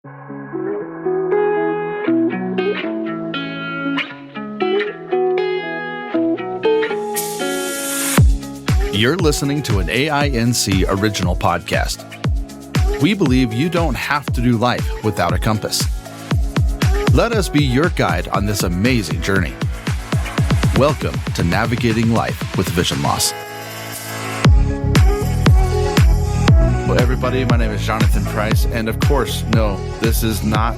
You're listening to an AINC original podcast. We believe you don't have to do life without a compass. Let us be your guide on this amazing journey. Welcome to Navigating Life with Vision Loss. Well, everybody, my name is Jonathan Price, and of course, no, this is not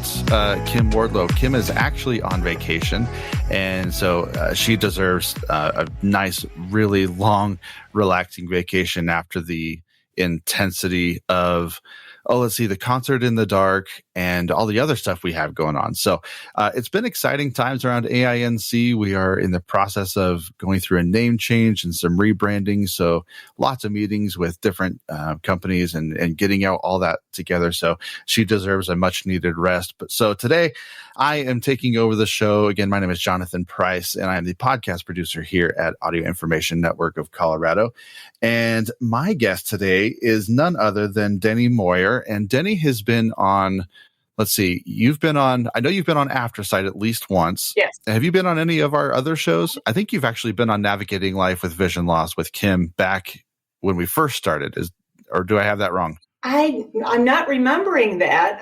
Kim Wardlow. Kim is actually on vacation, and so she deserves a nice, really long, relaxing vacation after the intensity of, the concert in the dark and all the other stuff we have going on. So it's been exciting times around AINC. We are in the process of going through a name change and some rebranding. So lots of meetings with different companies and getting out all that together. So she deserves a much needed rest. But so today I am taking over the show. Again, my name is Jonathan Price, and I am the podcast producer here at Audio Information Network of Colorado. And my guest today is none other than Denny Moyer. And Denny has been on, I know you've been on Aftersight at least once. Yes. Have you been on any of our other shows? I think you've actually been on Navigating Life with Vision Loss with Kim back when we first started. Or do I have that wrong? I'm not remembering that.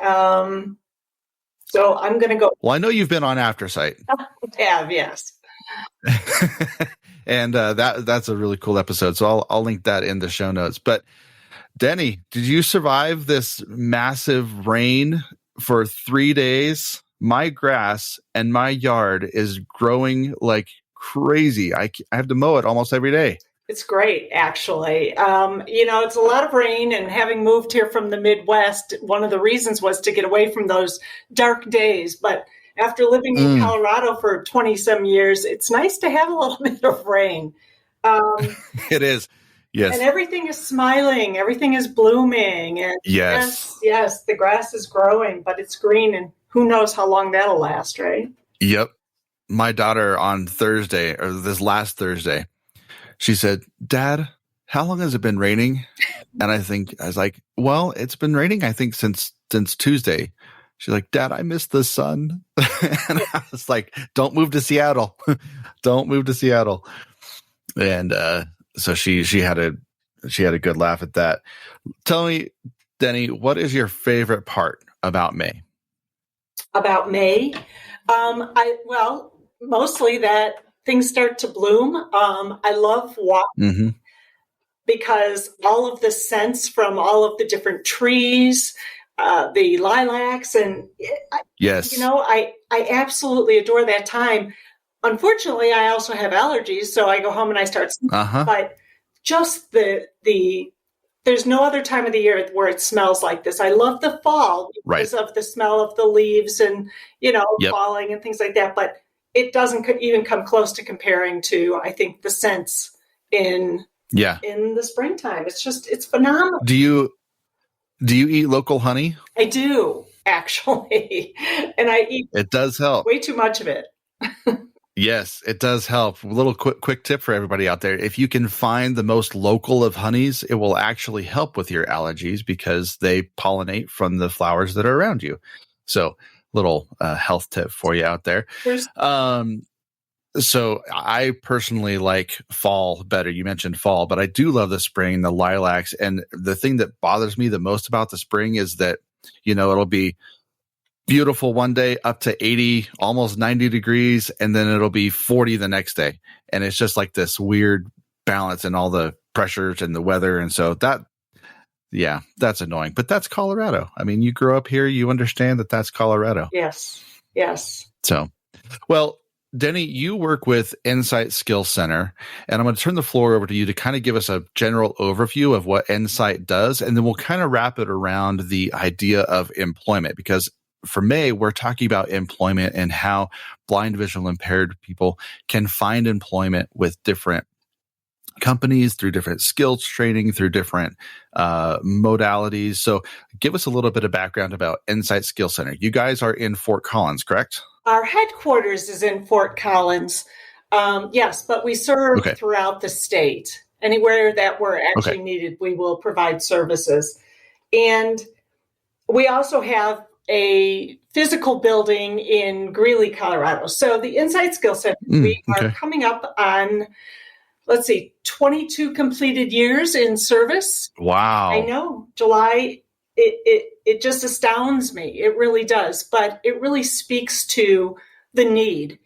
So I'm going to go. Well, I know you've been on Aftersight. I have, yes. And that's a really cool episode. So I'll link that in the show notes. But Denny, did you survive this massive rain for 3 days? My grass and my yard is growing like crazy. I have to mow it almost every day. It's great, actually. It's a lot of rain, and having moved here from the Midwest, one of the reasons was to get away from those dark days. But after living in Colorado for 20-some years, it's nice to have a little bit of rain. It is. Yes. And everything is smiling. Everything is blooming. And yes, the grass is growing, but it's green, and who knows how long that'll last, right? Yep. My daughter on Thursday, or this last Thursday, she said, "Dad, how long has it been raining?" And I was like, well, it's been raining, I think, since Tuesday. She's like, "Dad, I miss the sun." And I was like, "Don't move to Seattle. Don't move to Seattle." And so she had a good laugh at that. Tell me, Denny, what is your favorite part about May? About May? Mostly that things start to bloom. I love walking because all of the scents from all of the different trees, the lilacs, and yes, I absolutely adore that time. Unfortunately, I also have allergies, so I go home and I start sneezing. But just there's no other time of the year where it smells like this. I love the fall because of the smell of the leaves and, falling and things like that. But it doesn't even come close to comparing to, I think, the scents in the springtime. It's phenomenal. Do you eat local honey? I do, actually. And it does help. Way too much of it. Yes, it does help. A little quick tip for everybody out there. If you can find the most local of honeys, it will actually help with your allergies because they pollinate from the flowers that are around you. So little health tip for you out there. So I personally like fall better. You mentioned fall, but I do love the spring, the lilacs. And the thing that bothers me the most about the spring is that, it'll be beautiful one day up to 80, almost 90 degrees, and then it'll be 40 the next day. And it's just like this weird balance in all the pressures and the weather. And so that's annoying, but that's Colorado. I mean, you grew up here, you understand that that's Colorado. Yes. So, well, Denny, you work with Ensight Skills Center, and I'm going to turn the floor over to you to kind of give us a general overview of what Ensight does, and then we'll kind of wrap it around the idea of employment, because for May, we're talking about employment and how blind, visual impaired people can find employment with different companies through different skills training, through different modalities. So give us a little bit of background about Ensight Skills Center. You guys are in Fort Collins, correct? Our headquarters is in Fort Collins. Yes, but we serve throughout the state. Anywhere that we're actually needed, we will provide services. And we also have a physical building in Greeley, Colorado. So the Ensight Skills Center, we are coming up on, 22 completed years in service. Wow. I know. July, it just astounds me. It really does. But it really speaks to the need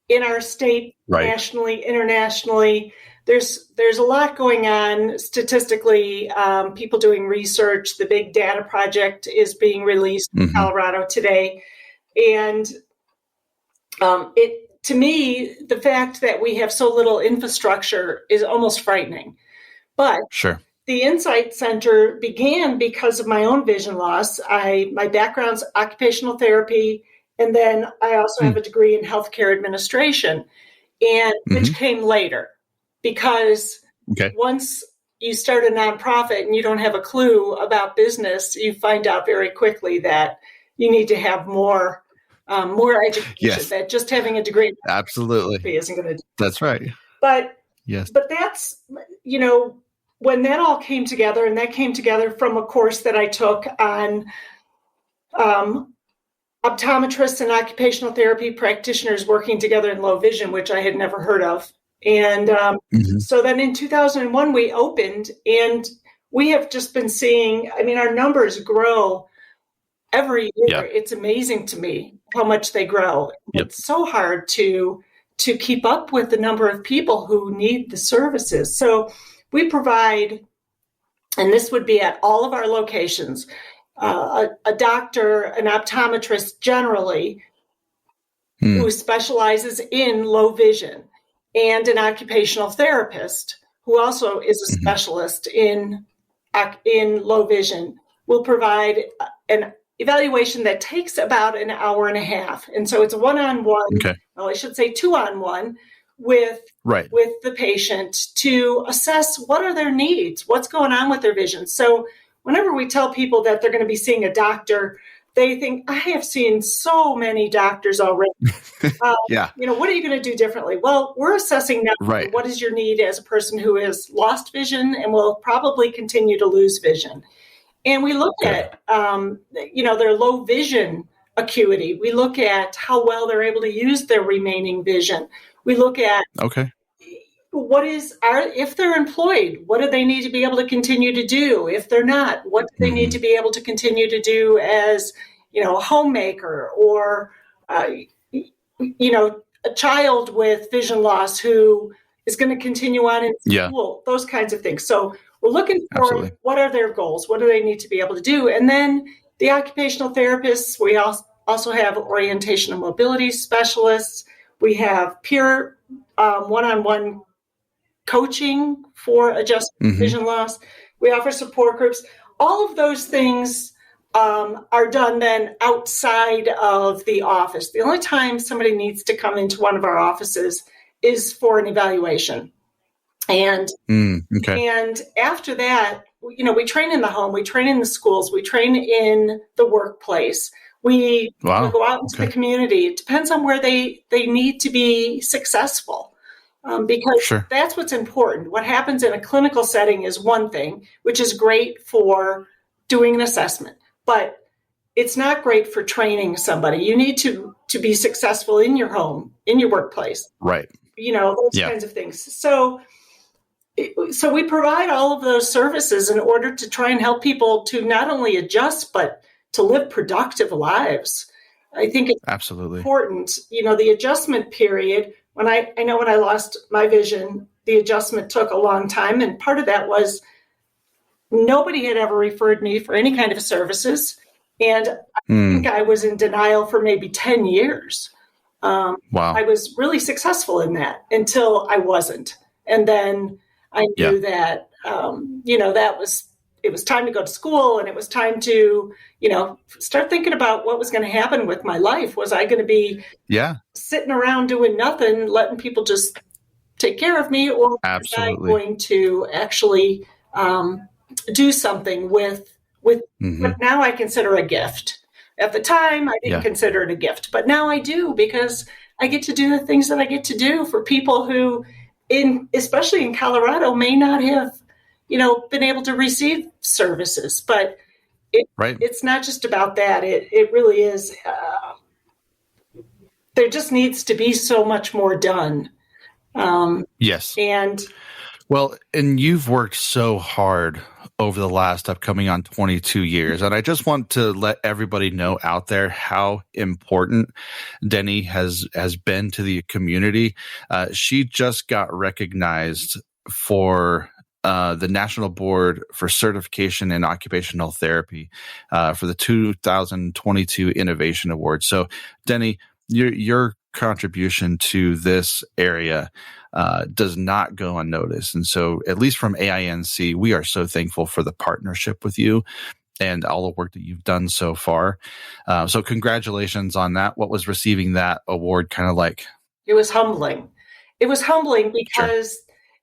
in our state, nationally, internationally. There's a lot going on statistically. People doing research. The big data project is being released in Colorado today. And to me, the fact that we have so little infrastructure is almost frightening. But the Ensight Center began because of my own vision loss. My background's occupational therapy, and then I also have a degree in healthcare administration, and which came later. Because once you start a nonprofit and you don't have a clue about business, you find out very quickly that you need to have more education. Yes. That just having a degree absolutely isn't going to do. That's right. But that's, when that all came together, and that came together from a course that I took on optometrists and occupational therapy practitioners working together in low vision, which I had never heard of. And so then in 2001, we opened, and we have just been seeing, our numbers grow every year. Yeah. It's amazing to me how much they grow. Yep. It's so hard to keep up with the number of people who need the services. So we provide, and this would be at all of our locations, a doctor, an optometrist generally, who specializes in low vision, and an occupational therapist who also is a specialist in low vision, will provide an evaluation that takes about an hour and a half. And so it's a one-on-one, well, I should say 2-on-1 with the patient to assess what are their needs, what's going on with their vision. So whenever we tell people that they're going to be seeing a doctor, they think, I have seen so many doctors already. What are you going to do differently? Well, we're assessing now what is your need as a person who has lost vision and will probably continue to lose vision. And we look at, their low vision acuity. We look at how well they're able to use their remaining vision. We look at if they're employed, what do they need to be able to continue to do? If they're not, what do they need to be able to continue to do as, a homemaker, or, a child with vision loss who is going to continue on in school, those kinds of things. So we're looking for what are their goals? What do they need to be able to do? And then the occupational therapists, we also have orientation and mobility specialists. We have peer one-on-one coaching for adjustment vision loss. We offer support groups. All of those things are done then outside of the office. The only time somebody needs to come into one of our offices is for an evaluation. And and after that, we train in the home, we train in the schools, we train in the workplace. We go out into the community. It depends on where they need to be successful. Because that's what's important. What happens in a clinical setting is one thing, which is great for doing an assessment, but it's not great for training somebody. You need to be successful in your home, in your workplace. Right. Those kinds of things. So we provide all of those services in order to try and help people to not only adjust, but to live productive lives. I think it's absolutely important. The adjustment period, when I lost my vision, the adjustment took a long time. And part of that was nobody had ever referred me for any kind of services. And I think I was in denial for maybe 10 years. I was really successful in that until I wasn't. And then I knew that, it was time to go to school, and it was time to, start thinking about what was going to happen with my life. Was I going to be sitting around doing nothing, letting people just take care of me, or was I going to actually do something with what now I consider a gift? At the time, I didn't consider it a gift, but now I do, because I get to do the things that I get to do for people who, especially in Colorado, may not have been able to receive services. But It's not just about that. It really is. There just needs to be so much more done. Yes. And you've worked so hard over the last upcoming on 22 years. And I just want to let everybody know out there how important Denny has been to the community. She just got recognized for the National Board for Certification in Occupational Therapy for the 2022 Innovation Award. So, Denny, your contribution to this area does not go unnoticed. And so, at least from AINC, we are so thankful for the partnership with you and all the work that you've done so far. So congratulations on that. What was receiving that award kind of like? It was humbling. It was humbling because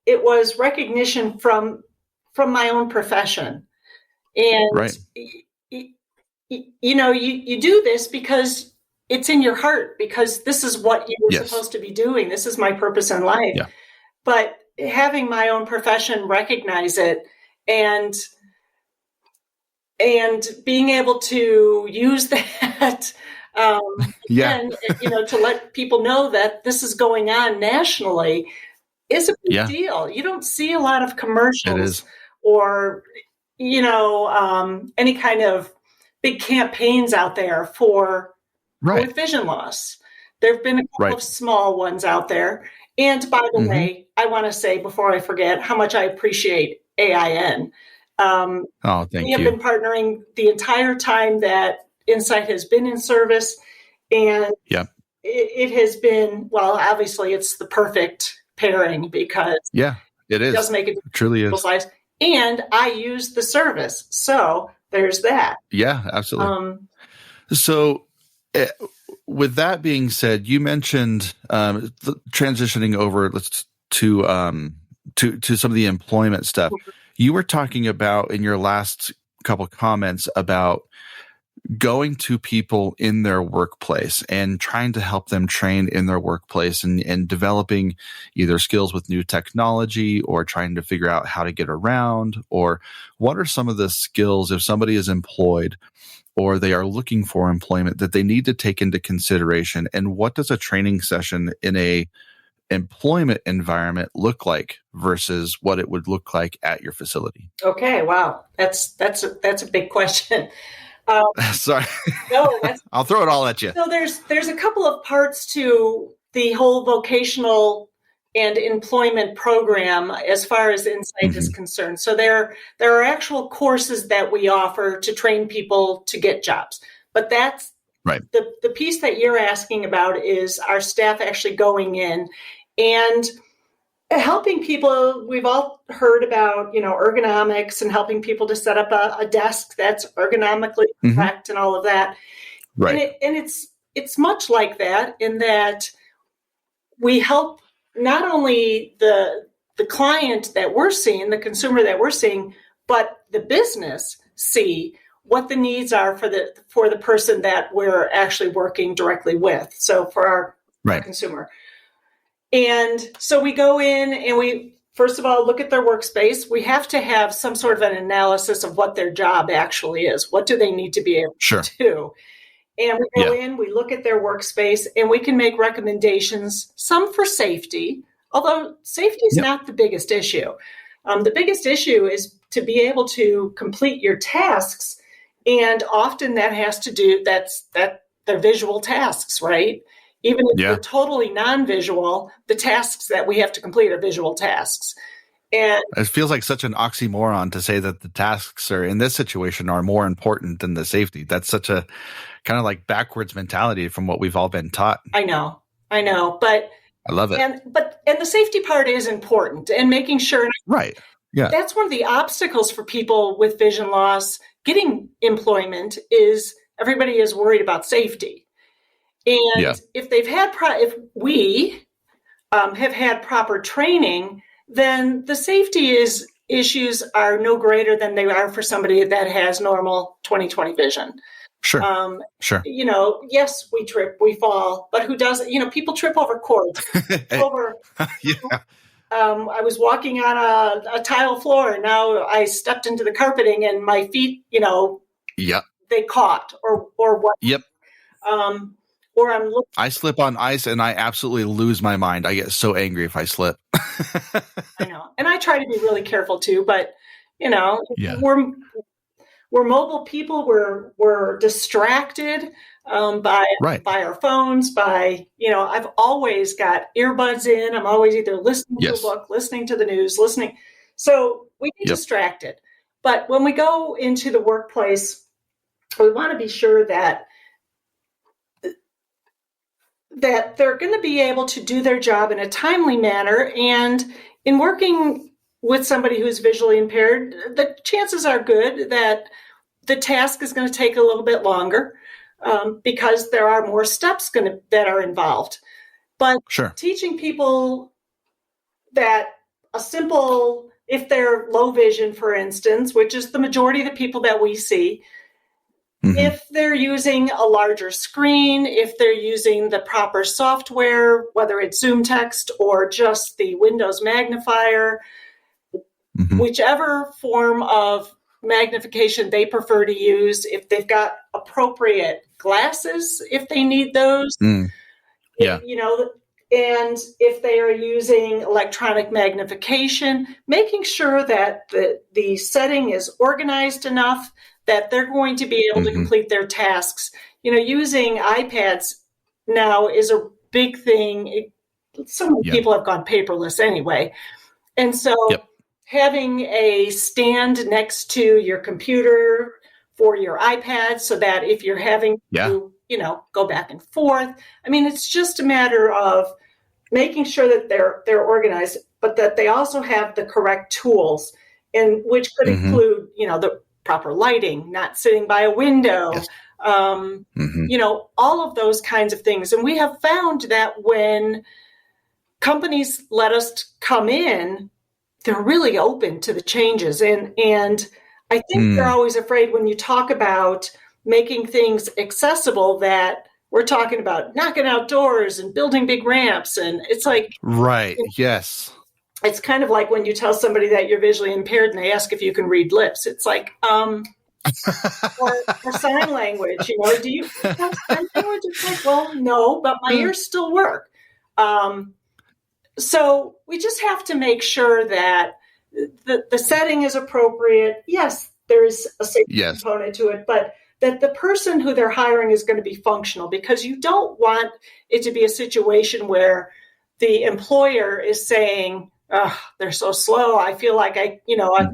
it was recognition from my own profession. And, you do this because it's in your heart, because this is what you're supposed to be doing. This is my purpose in life. Yeah. But having my own profession recognize it and being able to use that, and, to let people know that this is going on nationally is a big deal. You don't see a lot of commercials or, any kind of big campaigns out there for with vision loss. There have been a couple of small ones out there. And by the way, I want to say before I forget how much I appreciate AIN. Thank you. We have been partnering the entire time that Ensight has been in service. And it has been, obviously it's the perfect pairing because it is. It does make a difference. It truly is. Lives. And I use the service. So there's that. Yeah, absolutely. So with that being said, you mentioned transitioning over to some of the employment stuff. You were talking about in your last couple comments about going to people in their workplace and trying to help them train in their workplace and developing either skills with new technology or trying to figure out how to get around, or what are some of the skills if somebody is employed or they are looking for employment that they need to take into consideration, and what does a training session in a employment environment look like versus what it would look like at your facility? Okay, wow, that's a big question. Sorry, no, I'll throw it all at you. So there's a couple of parts to the whole vocational and employment program as far as Ensight is concerned. So there are actual courses that we offer to train people to get jobs. But that's the piece that you're asking about is our staff actually going in and helping people. We've all heard about, ergonomics and helping people to set up a desk that's ergonomically correct and all of that. Right. And it's much like that in that we help not only the client that we're seeing, the consumer that we're seeing, but the business see what the needs are for the person that we're actually working directly with. So for our consumer. And so we go in and we, first of all, look at their workspace. We have to have some sort of an analysis of what their job actually is. What do they need to be able to do? And we go in, we look at their workspace, and we can make recommendations, some for safety, although safety is not the biggest issue. The biggest issue is to be able to complete your tasks, and often that has to do, they're visual tasks, right? Even if they're totally non-visual, the tasks that we have to complete are visual tasks. And it feels like such an oxymoron to say that the tasks are in this situation are more important than the safety. That's such a kind of like backwards mentality from what we've all been taught. I know, but I love it. And the safety part is important, and making sure. Right. Yeah. That's one of the obstacles for people with vision loss getting employment is everybody is worried about safety. And if they've had, if we have had proper training, then the safety issues are no greater than they are for somebody that has normal 20/20 vision. Sure. Sure. Yes, we trip, we fall, but who doesn't? People trip over cords. I was walking on a tile floor, and now I stepped into the carpeting, and my feet, Yep. they caught or what. Yep. Or I'm looking. I slip on ice and I absolutely lose my mind. I get so angry if I slip. I know. And I try to be really careful too, but Yeah. we're mobile people. We're distracted by our phones, I've always got earbuds in. I'm always either listening to a book, listening to the news, listening. So we get distracted. But when we go into the workplace, we want to be sure that they're going to be able to do their job in a timely manner. And in working with somebody who's visually impaired, the chances are good that the task is going to take a little bit longer because there are more steps that are involved. But teaching people that if they're low vision, for instance, which is the majority of the people that we see, if they're using a larger screen, if they're using the proper software, whether it's Zoom Text or just the Windows magnifier, whichever form of magnification they prefer to use, if they've got appropriate glasses, if they need those, and if they are using electronic magnification, making sure that the setting is organized enough that they're going to be able to complete their tasks. Using iPads now is a big thing. Some people have gone paperless anyway. And so having a stand next to your computer for your iPad so that if you're having to, go back and forth, it's just a matter of making sure that they're organized, but that they also have the correct tools, and which could include, the proper lighting, not sitting by a window, all of those kinds of things. And we have found that when companies let us come in, they're really open to the changes. And I think they're always afraid when you talk about making things accessible that we're talking about knocking out doors and building big ramps. And it's like, yes. It's kind of like when you tell somebody that you're visually impaired and they ask if you can read lips. It's like, or sign language, do you have sign language? It's like, well, no, but my ears still work. So we just have to make sure that the setting is appropriate. Yes, there is a safety component to it, but that the person who they're hiring is going to be functional, because you don't want it to be a situation where the employer is saying, oh, they're so slow. I feel like I've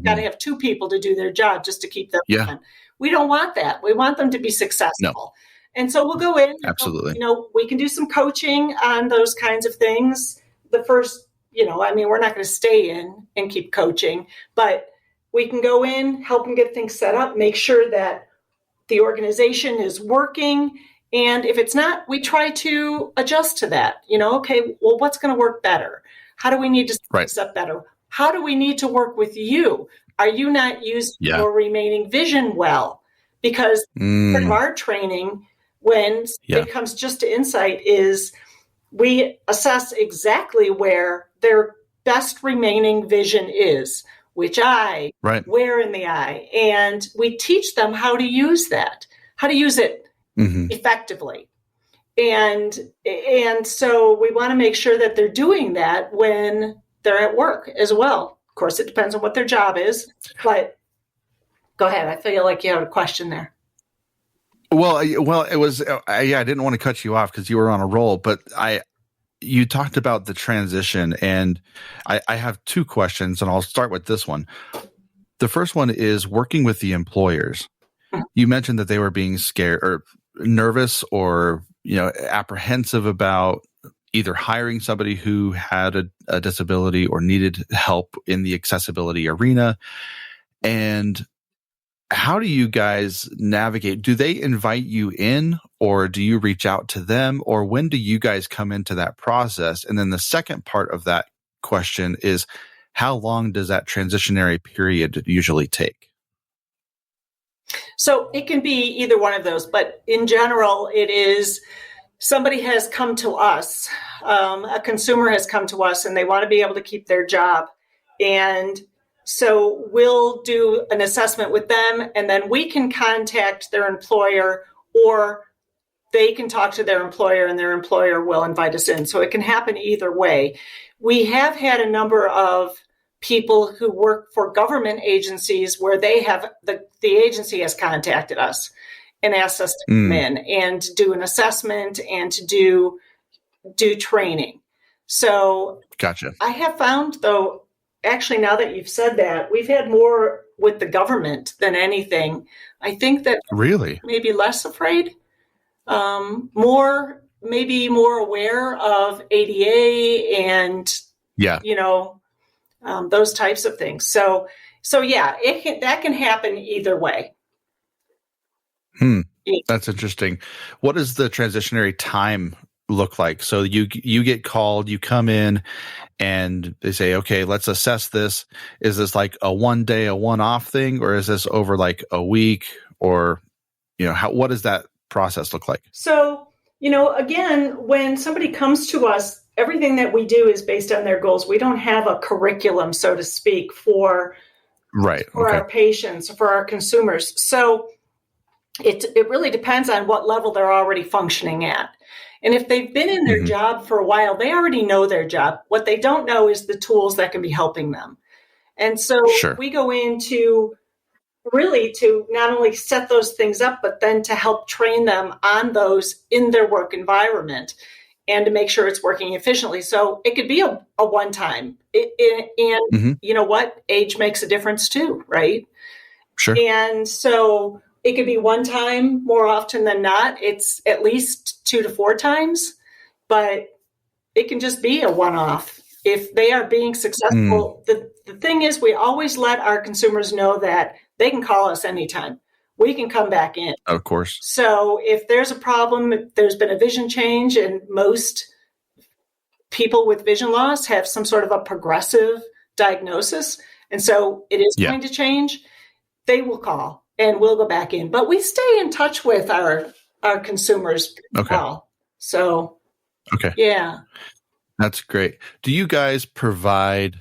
got to have two people to do their job just to keep them on. We don't want that. We want them to be successful. No. And so we'll go in. Absolutely. We can do some coaching on those kinds of things. The first, we're not going to stay in and keep coaching, but we can go in, help them get things set up, make sure that the organization is working. And if it's not, we try to adjust to that. Okay, well, what's going to work better? How do we need to set this up better? How do we need to work with you? Are you not using your remaining vision well? Because part of our training, when it comes just to Ensight, is we assess exactly where their best remaining vision is, which eye, where in the eye. And we teach them how to use that, how to use it effectively. And so we want to make sure that they're doing that when they're at work as well. Of course, it depends on what their job is, but go ahead. I feel like you had a question there. Well, it was, I didn't want to cut you off because you were on a roll, but you talked about the transition, and I have two questions, and I'll start with this one. The first one is working with the employers. You mentioned that they were being scared or nervous or apprehensive about either hiring somebody who had a disability or needed help in the accessibility arena. And how do you guys navigate? Do they invite you in, or do you reach out to them, or when do you guys come into that process? And then the second part of that question is, how long does that transitionary period usually take? So it can be either one of those, but in general, it is somebody has come to us, a consumer has come to us, and they want to be able to keep their job. And So we'll do an assessment with them, and then we can contact their employer, or they can talk to their employer and their employer will invite us in. So it can happen either way. We have had a number of people who work for government agencies where they have the agency has contacted us and asked us to come in and do an assessment and to do training. So gotcha. I have found, though, actually, now that you've said that, we've had more with the government than anything. I think that really maybe less afraid, maybe more aware of ADA and those types of things. So yeah, that can happen either way. That's interesting. What does the transitionary time look like? So you get called, you come in, and they say, okay, let's assess this. Is this like a 1 day, a one-off thing, or is this over like a week, or what does that process look like? So again, when somebody comes to us, everything that we do is based on their goals. We don't have a curriculum, so to speak, for our patients, for our consumers. So it really depends on what level they're already functioning at. And if they've been in their job for a while, they already know their job. What they don't know is the tools that can be helping them. And so we go into really to not only set those things up, but then to help train them on those in their work environment and to make sure it's working efficiently. So it could be a one-time. And you know what? Age makes a difference too, right? Sure. And so it could be one time more often than not. It's at least 2 to 4 times, but it can just be a one-off. If they are being successful, the thing is we always let our consumers know that they can call us anytime. We can come back in. Of course. So if there's a problem, if there's been a vision change, and most people with vision loss have some sort of a progressive diagnosis, and so it is going to change, they will call and we'll go back in. But we stay in touch with our consumers as well. So, yeah. That's great. Do you guys provide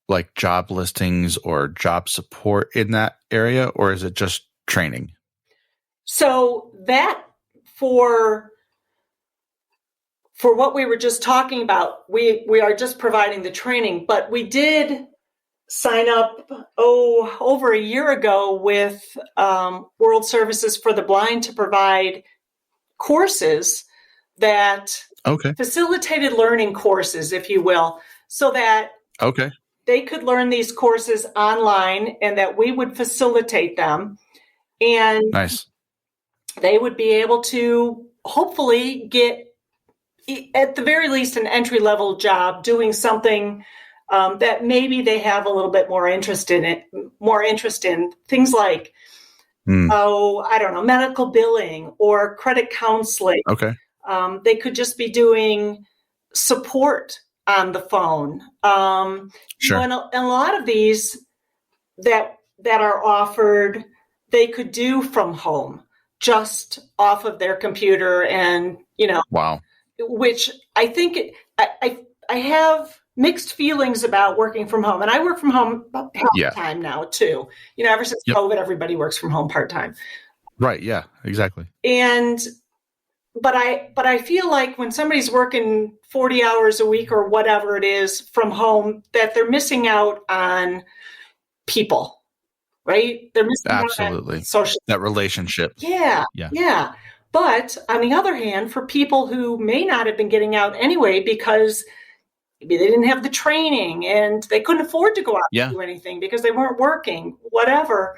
like job listings or job support in that area, or is it just training? So that for what we were just talking about, we are just providing the training, but we did sign up over a year ago with World Services for the Blind to provide courses that facilitated learning courses, if you will, so that they could learn these courses online and that we would facilitate them. And they would be able to hopefully get, at the very least, an entry-level job doing something that maybe they have a little bit more interest in things like, I don't know, medical billing or credit counseling. They could just be doing support on the phone. And a lot of these that are offered, they could do from home, just off of their computer, and which I think I have mixed feelings about working from home, and I work from home part-time now too. Ever since COVID, everybody works from home part-time. Right. Yeah, exactly. But I feel like when somebody's working 40 hours a week or whatever it is from home, that they're missing out on people, right? They're missing out on social, that relationship. Yeah. But on the other hand, for people who may not have been getting out anyway because maybe they didn't have the training and they couldn't afford to go out and do anything because they weren't working, whatever,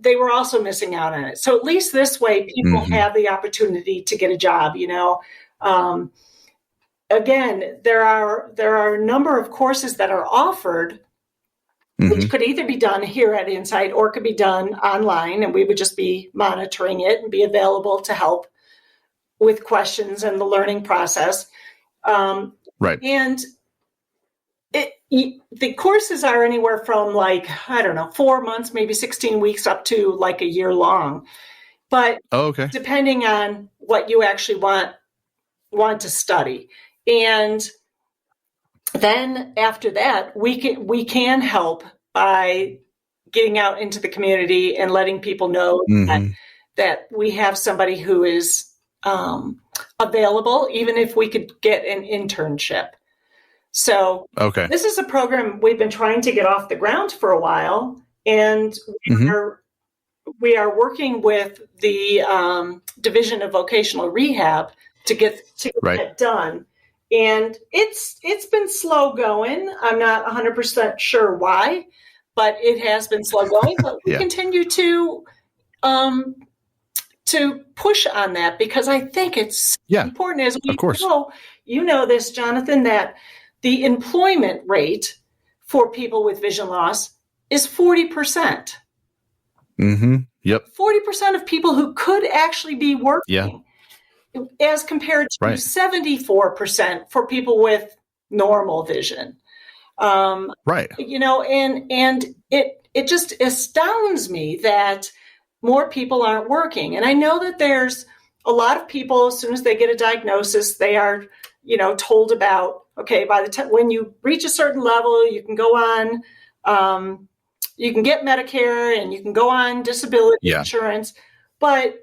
they were also missing out on it. So at least this way, people have the opportunity to get a job. Again, there are a number of courses that are offered, which could either be done here at Ensight or could be done online, and we would just be monitoring it and be available to help with questions and the learning process. And the courses are anywhere from 4 months, maybe 16 weeks, up to like a year long. But depending on what you actually want to study. And then after that, we can help by getting out into the community and letting people know that we have somebody who is available, even if we could get an internship. So this is a program we've been trying to get off the ground for a while, and we are working with the Division of Vocational Rehab to get that done. And it's been slow going. I'm not 100% sure why, but it has been slow going. But we continue to push on that, because I think it's important. As we know, you know this, Jonathan, that the employment rate for people with vision loss is 40%. Yep. 40% of people who could actually be working, as compared to 74% for people with normal vision. You know, and it just astounds me that more people aren't working. And I know that there's a lot of people, as soon as they get a diagnosis, they are, you know, told about, okay, by the time when you reach a certain level, you can go on, you can get Medicare and you can go on disability insurance, but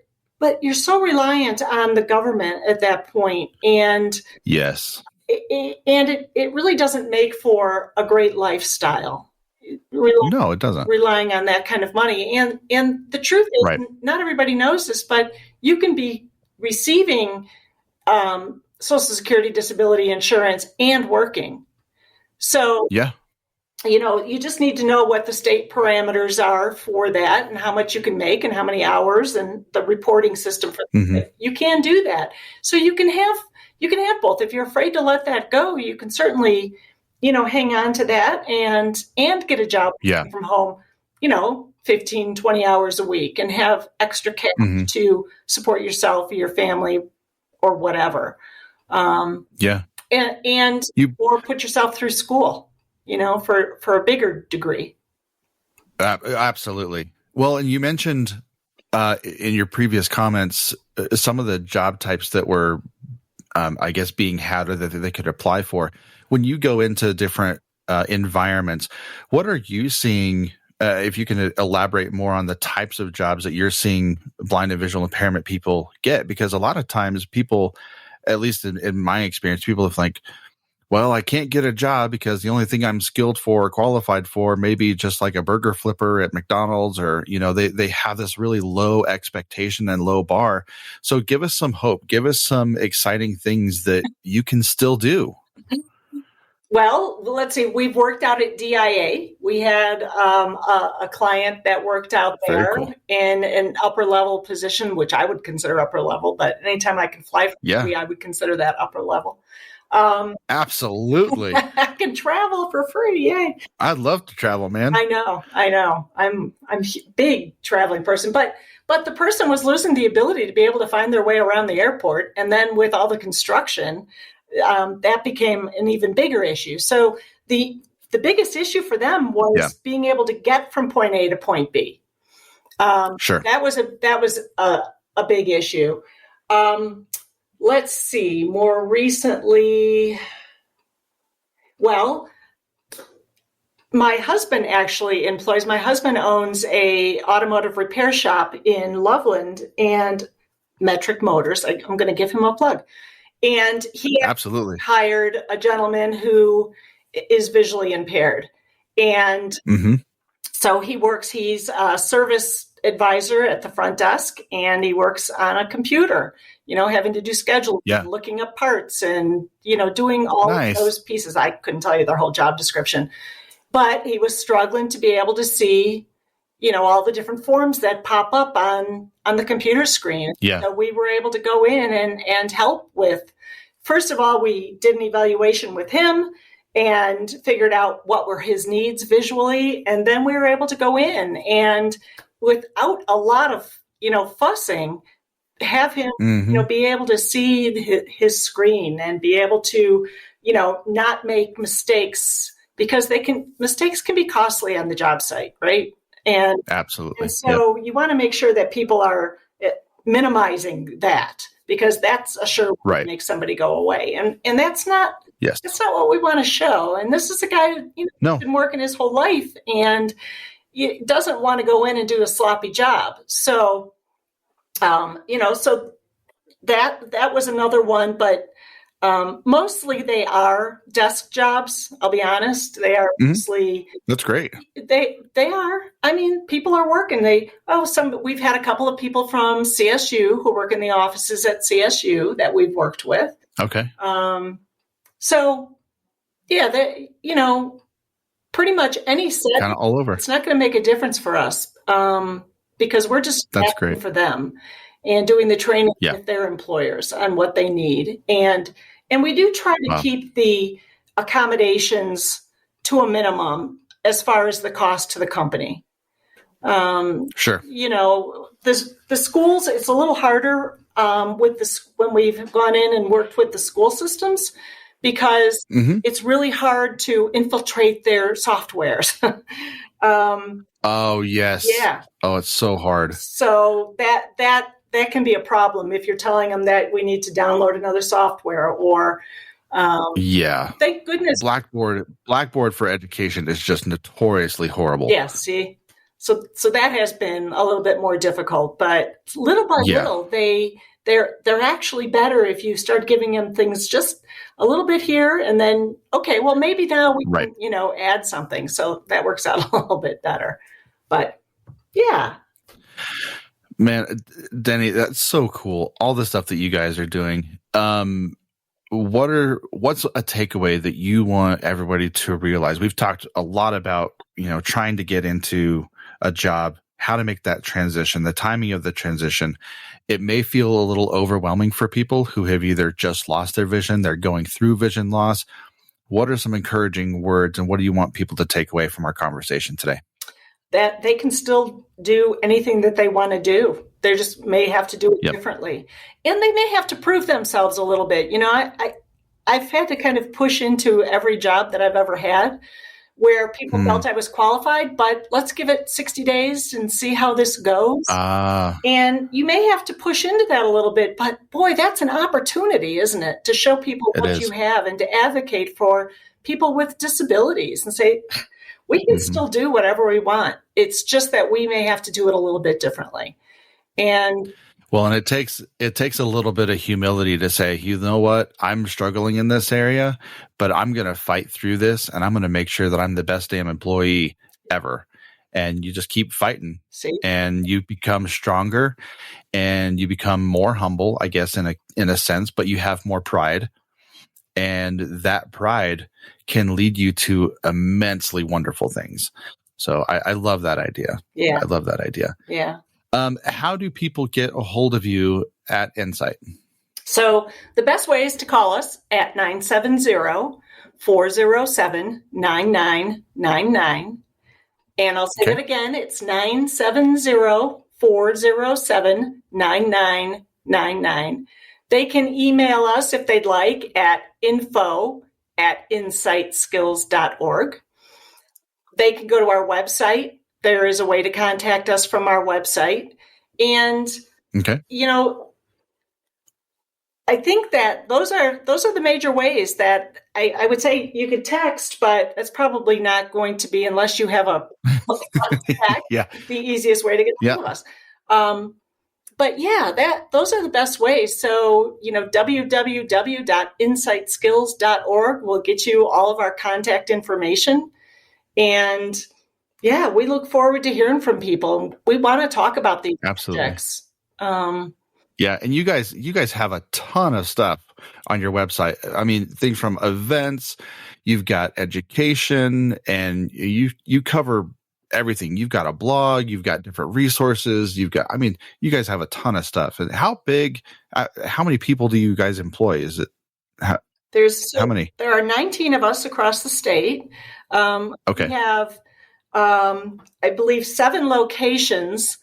you're so reliant on the government at that point. And it really doesn't make for a great lifestyle. No, it doesn't. Relying on that kind of money. And the truth is, not everybody knows this, but you can be receiving Social Security disability insurance and working. So, you know, you just need to know what the state parameters are for that and how much you can make and how many hours and the reporting system for that. You can do that. So you can have both. If you're afraid to let that go, you can certainly, you know, hang on to that and get a job from home, you know, 15, 20 hours a week, and have extra cash to support yourself or your family or whatever. And or put yourself through school, you know, for a bigger degree. Absolutely. Well, and you mentioned in your previous comments some of the job types that were, I guess, being had or that they could apply for. When you go into different environments, what are you seeing? If you can elaborate more on the types of jobs that you're seeing blind and visual impairment people get, because a lot of times people, at least in my experience, people have like, well, I can't get a job because the only thing I'm skilled for or qualified for maybe just like a burger flipper at McDonald's, or, you know, they have this really low expectation and low bar. So give us some hope. Give us some exciting things that you can still do. Well, let's see. We've worked out at DIA. We had a client that worked out there in an upper level position, which I would consider upper level, but anytime I can fly for free, I would consider that upper level. Absolutely. I can travel for free. Yay. I'd love to travel, man. I know. I'm a big traveling person, but the person was losing the ability to be able to find their way around the airport. And then with all the construction, that became an even bigger issue. So the biggest issue for them was being able to get from point A to point B. That was a big issue. Let's see, more recently, well, my husband owns a automotive repair shop in Loveland and Metric Motors. I'm going to give him a plug. And he hired a gentleman who is visually impaired. And so he's a service advisor at the front desk, and he works on a computer, you know, having to do scheduling, looking up parts and, you know, doing all of those pieces. I couldn't tell you their whole job description, but he was struggling to be able to see, you know, all the different forms that pop up on the computer screen. So we were able to go in and help with, first of all, we did an evaluation with him and figured out what were his needs visually. And then we were able to go in and, without a lot of, you know, fussing, have him, you know, be able to see his screen and be able to, you know, not make mistakes, because mistakes can be costly on the job site, right? And absolutely. And so you want to make sure that people are minimizing that, because that's a sure way to make somebody go away. And that's not what we want to show. And this is a guy who's been working his whole life and he doesn't want to go in and do a sloppy job. So, so that was another one, but mostly they are desk jobs. I'll be honest. They are mostly. That's great. They are. I mean, people are working. We've had a couple of people from CSU who work in the offices at CSU that we've worked with. Okay. So yeah, pretty much any set kind of all over. It's not going to make a difference for us because we're just acting for them and doing the training with their employers on what they need. And we do try to keep the accommodations to a minimum as far as the cost to the company. Sure. The schools, it's a little harder when we've gone in and worked with the school systems because it's really hard to infiltrate their softwares. Oh, yes. Yeah. Oh, it's so hard. So that can be a problem if you're telling them that we need to download another software or thank goodness Blackboard for education is just notoriously horrible. Yeah, see. So that has been a little bit more difficult, but little by little they're actually better if you start giving them things just a little bit here and then maybe now we can add something. So that works out a little bit better. But yeah. Man, Denny, that's so cool. All the stuff that you guys are doing. What's a takeaway that you want everybody to realize? We've talked a lot about, trying to get into a job, how to make that transition, the timing of the transition. It may feel a little overwhelming for people who have either just lost their vision, they're going through vision loss. What are some encouraging words and what do you want people to take away from our conversation today? That they can still do anything that they want to do. They just may have to do it differently. And they may have to prove themselves a little bit. I've had to kind of push into every job that I've ever had where people felt I was qualified, but let's give it 60 days and see how this goes. And you may have to push into that a little bit, but boy, that's an opportunity, isn't it? To show people what you have and to advocate for people with disabilities and say, we can still do whatever we want. It's just that we may have to do it a little bit differently. And it takes a little bit of humility to say, you know what, I'm struggling in this area, but I'm going to fight through this and I'm going to make sure that I'm the best damn employee ever. And you just keep fighting and you become stronger and you become more humble, I guess, in a sense, but you have more pride. And that pride can lead you to immensely wonderful things. So I love that idea. Yeah. I love that idea. Yeah. How do people get a hold of you at Ensight? So the best way is to call us at 970-407-9999. And I'll say it again. It's 970-407-9999. They can email us if they'd like at info@insightskills.org. They can go to our website. There is a way to contact us from our website. And, I think that those are the major ways that I would say you could text, but that's probably not going to be unless you have a the easiest way to get hold of us. But those are the best ways. So, www.insightskills.org will get you all of our contact information. And we look forward to hearing from people. We want to talk about these projects. And you guys have a ton of stuff on your website. I mean, things from events, you've got education, and you cover everything. You've got a blog, you've got different resources, you guys have a ton of stuff. And how many people do you guys employ? Is it how many? There are 19 of us across the state. We have, I believe, 7 locations,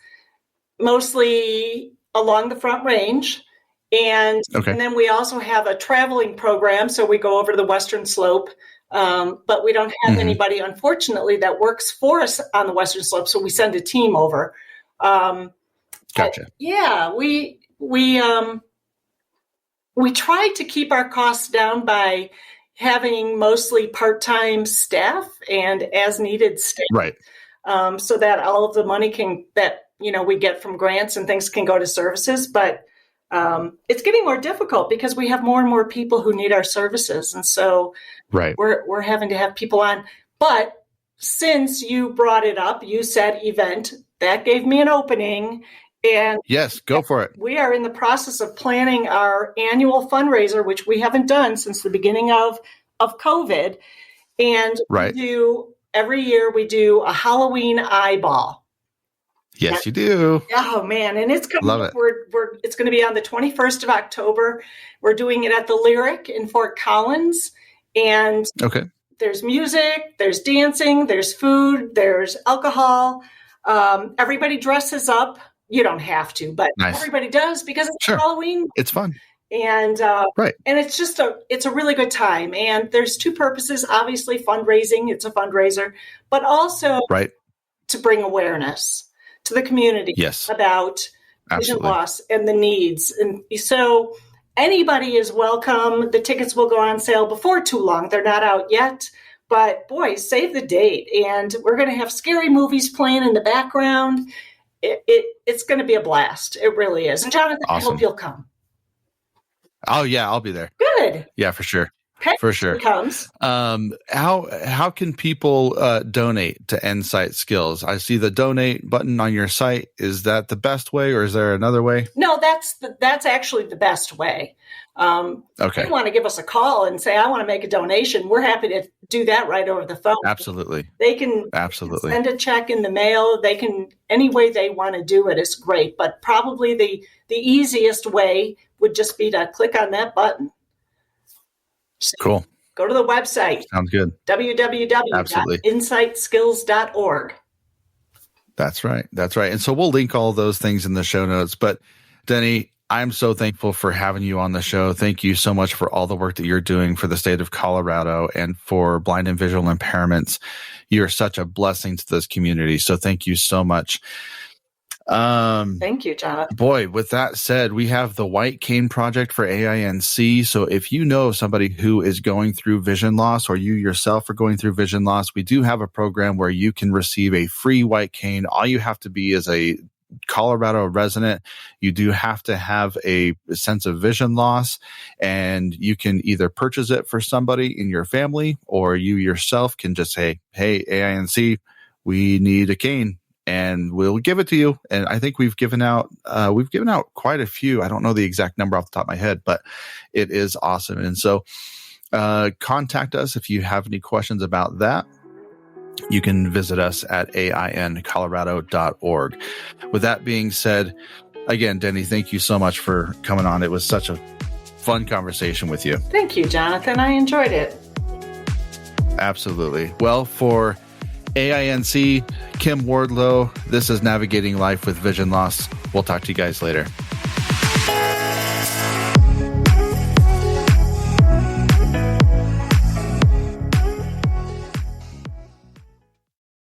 mostly along the Front Range. And then we also have a traveling program. So we go over to the Western Slope. But we don't have anybody, unfortunately, that works for us on the Western Slope. So we send a team over. Gotcha. We we tried to keep our costs down by having mostly part-time staff and as-needed staff. Right. So that all of the money we get from grants and things can go to services. But it's getting more difficult because we have more and more people who need our services. And so we're having to have people on. But since you brought it up, you said event, that gave me an opening. And yes, go for it. We are in the process of planning our annual fundraiser, which we haven't done since the beginning of COVID. And every year we do a Halloween eyeball. Yes, you do. Oh man, and it's coming. Love it. It's going to be on the 21st of October. We're doing it at the Lyric in Fort Collins, and there's music, there's dancing, there's food, there's alcohol. Everybody dresses up. You don't have to, but everybody does because it's Halloween. It's fun. And and it's just it's a really good time. And there's two purposes, obviously fundraising, it's a fundraiser, but also to bring awareness to the community about vision loss and the needs. And so anybody is welcome. The tickets will go on sale before too long. They're not out yet, but boy, save the date. And we're going to have scary movies playing in the background. It's going to be a blast. It really is. And Jonathan, I hope you'll come. Oh yeah, I'll be there. Good. Yeah, for sure. Okay. For sure. Here comes. How can people donate to Ensight Skills? I see the donate button on your site. Is that the best way, or is there another way? No, that's actually the best way. If you want to give us a call and say, I want to make a donation, we're happy to do that right over the phone. Absolutely. They can send a check in the mail. They can, any way they want to do it is great. But probably the easiest way would just be to click on that button. So cool. Go to the website. Sounds good. www.insightskills.org. That's right. And so we'll link all those things in the show notes. But Denny, I'm so thankful for having you on the show. Thank you so much for all the work that you're doing for the state of Colorado and for blind and visual impairments. You're such a blessing to this community. So thank you so much. Thank you, Jonathan. Boy, with that said, we have the White Cane Project for AINC. So if you know somebody who is going through vision loss, or you yourself are going through vision loss, we do have a program where you can receive a free white cane. All you have to be is a Colorado resident. You do have to have a sense of vision loss, and you can either purchase it for somebody in your family, or you yourself can just say, hey, AINC, we need a cane, and we'll give it to you. And I think we've given out quite a few. I don't know the exact number off the top of my head, but it is awesome. And so contact us if you have any questions about that. You can visit us at aincolorado.org. With that being said, again, Denny, thank you so much for coming on. It was such a fun conversation with you. Thank you, Jonathan. I enjoyed it. Absolutely. Well, for AINC, Kim Wardlow, this is Navigating Life with Vision Loss. We'll talk to you guys later.